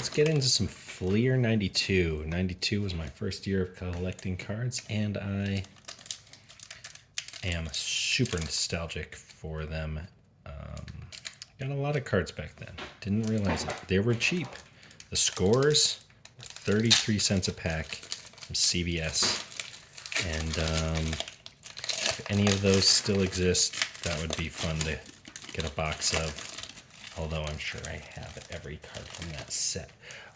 let's get into some Fleer 92. 92 was my first year of collecting cards, and I am super nostalgic for them. Got a lot of cards back then. Didn't realize it. They were cheap. The scores, 33 cents a pack from CVS. And if any of those still exist, that would be fun to get a box of. Although I'm sure I have every card from that set.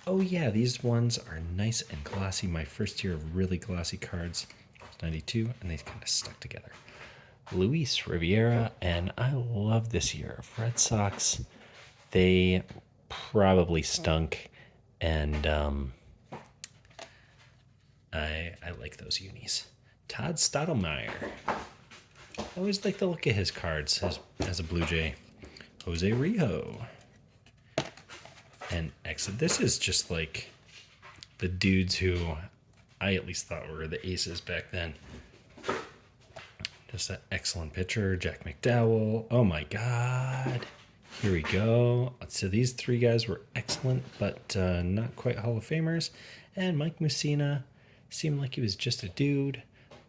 Oh yeah, these ones are nice and glossy. My first year of really glossy cards was 92, and they kind of stuck together. Luis Riviera, and I love this year of Red Sox. They probably stunk, and I like those unis. Todd Stottlemyre. I always like the look of his cards as a Blue Jay. Jose Rijo. And exit. This is just like the dudes who I at least thought were the aces back then. Just an excellent pitcher. Jack McDowell. Oh my God. Here we go. So these three guys were excellent, but not quite Hall of Famers. And Mike Mussina seemed like he was just a dude.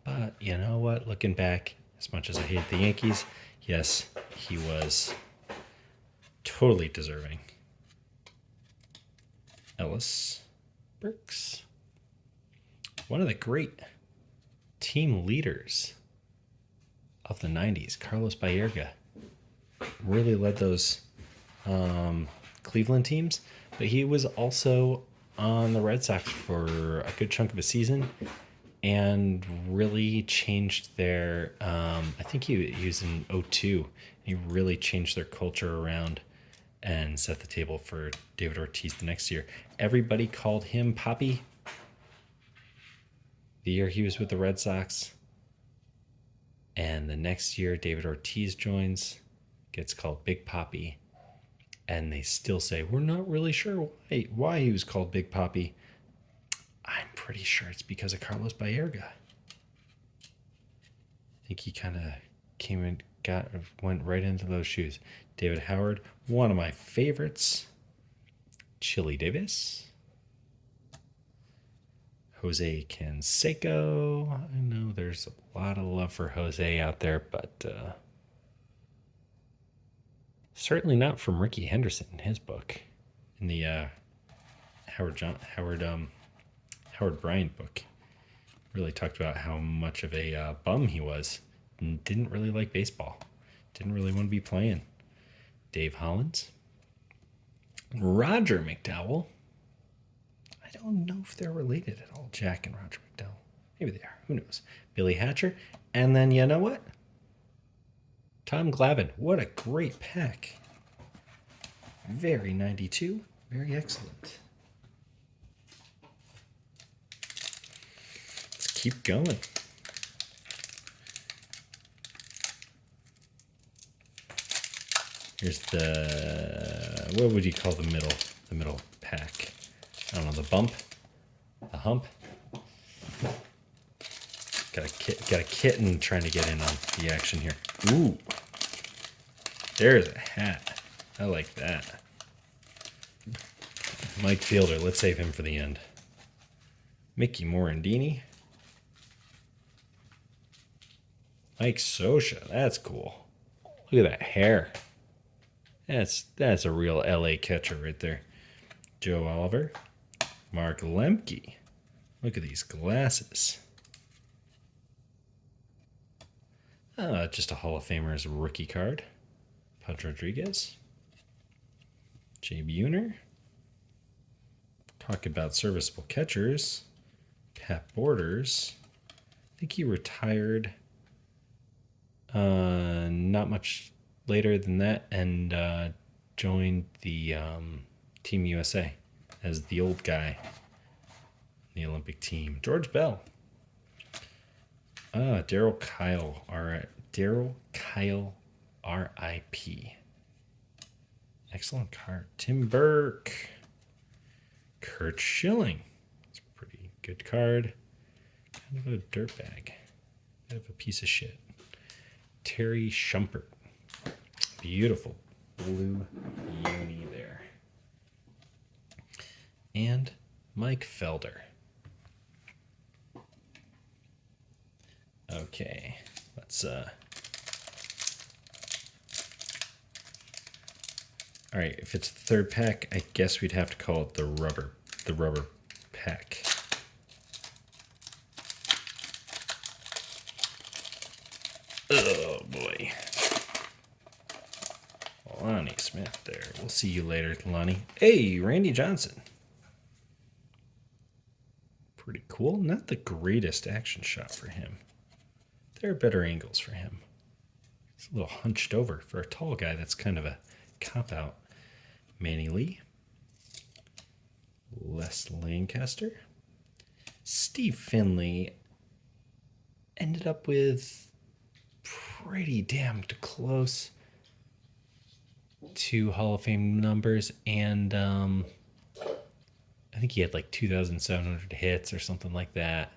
But you know what? Looking back, as much as I hate the Yankees, yes, he was totally deserving. Ellis Burks. One of the great team leaders of the 90s, Carlos Baerga. Really led those Cleveland teams, but he was also on the Red Sox for a good chunk of a season and really changed their, I think he was in 02. He really changed their culture around and set the table for David Ortiz the next year. Everybody called him Poppy the year he was with the Red Sox. And the next year, David Ortiz joins, gets called Big Poppy. And they still say, we're not really sure why he was called Big Poppy. I'm pretty sure it's because of Carlos Baerga. I think he kind of came and went right into those shoes. David Howard, one of my favorites. Chili Davis. Jose Canseco. I know there's a lot of love for Jose out there, but certainly not from Ricky Henderson in his book, in the Howard Bryant book. Really talked about how much of a bum he was and didn't really like baseball. Didn't really want to be playing. Dave Hollins. Roger McDowell. I don't know if they're related at all, Jack and Roger McDowell. Maybe they are. Who knows? Billy Hatcher. And then, you know what? Tom Glavine. What a great pack. Very 92. Very excellent. Let's keep going. Here's the, what would you call the middle pack? I don't know, the bump, the hump. Got a kitten trying to get in on the action here. Ooh, there's a hat. I like that. Mike Fielder, let's save him for the end. Mickey Morandini. Mike Scioscia, that's cool. Look at that hair. That's a real LA catcher right there. Joe Oliver. Mark Lemke. Look at these glasses. Just a Hall of Famer's rookie card. Pudge Rodriguez. Jay Buhner. Talk about serviceable catchers. Pat Borders. I think he retired not much later than that and joined the Team USA as the old guy in the Olympic team. George Bell. Darryl Kyle, R.I.P. Excellent card. Tim Burke. Kurt Schilling. It's a pretty good card. Kind of a dirtbag. Kind of a piece of shit. Terry Shumpert. Beautiful blue uni there. and Mike Felder. Okay, let's all right, if it's the third pack, I guess we'd have to call it the rubber pack. Oh boy. Lonnie Smith there. We'll see you later, Lonnie. Hey, Randy Johnson. Pretty cool. Not the greatest action shot for him. There are better angles for him. He's a little hunched over for a tall guy. That's kind of a cop-out. Manny Lee. Les Lancaster. Steve Finley ended up with pretty damn close to Hall of Fame numbers, and I think he had like 2,700 hits or something like that.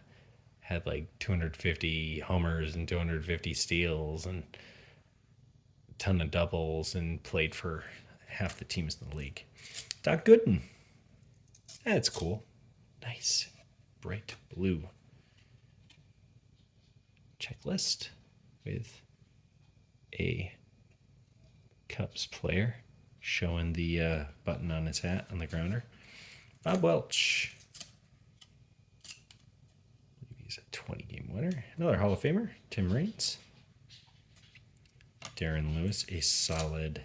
Had like 250 homers and 250 steals and a ton of doubles, and played for half the teams in the league. Doc Gooden. That's cool. Nice. Bright blue checklist with a Cubs player showing the button on his hat on the grounder. Bob Welch. He's a 20-game winner. Another Hall of Famer, Tim Raines. Darren Lewis, a solid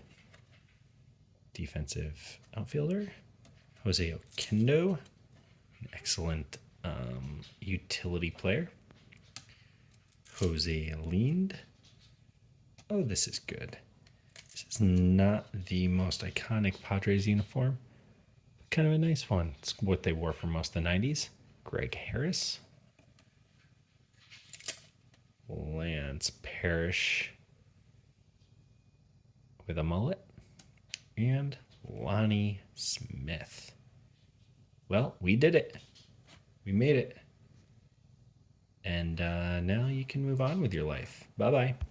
defensive outfielder. Jose Oquendo, an excellent utility player. Jose Lind. Oh, this is good. This is not the most iconic Padres uniform, but kind of a nice one. It's what they wore for most of the 90s. Greg Harris. Lance Parrish with a mullet. And Lonnie Smith. Well, we did it. We made it. And now you can move on with your life. Bye-bye.